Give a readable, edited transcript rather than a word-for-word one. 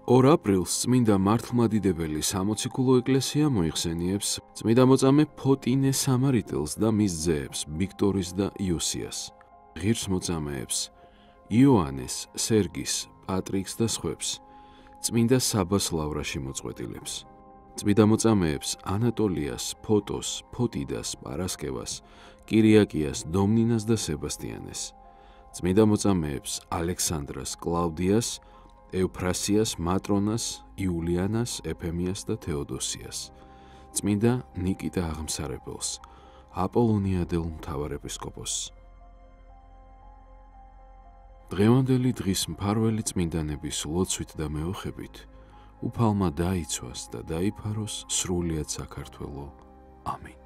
2 აპრილს წმინდა მართლმადიდებელი სამოციქულო ეკლესია მოიხსენიებს წმინდა მოწამე ფოტინე სამარიტელს და მის ძეებს ვიქტორის და იოსიას, ღირს მოწამეებს იოანეს, სერგის, პატრიკს და სხვებს, წმინდა საბას ლავრაში მოწყვეტილებს, წმინდა მოწამეებს ანატოლიას, ფოტოს, ფოტიდას, პარასკევას, კირიაკიას, დომნინას და სებასტიანეს, წმინდა მოწამეებს ალექსანდრას, კლავდიას, ევფრასიას, მატრონას, იულიანას, ეფემიას და თეოდოსიას, წმინდა ნიკიტა აღმსარებელს, აპოლონიადელ მთავარეპისკოპოსს. დღევანდელი დღის მფარველი წმინდანების ლოცვით და მეოხებით უფალმა დაიცვას და დაიფაროს სრულიად საქართველო. ამინ.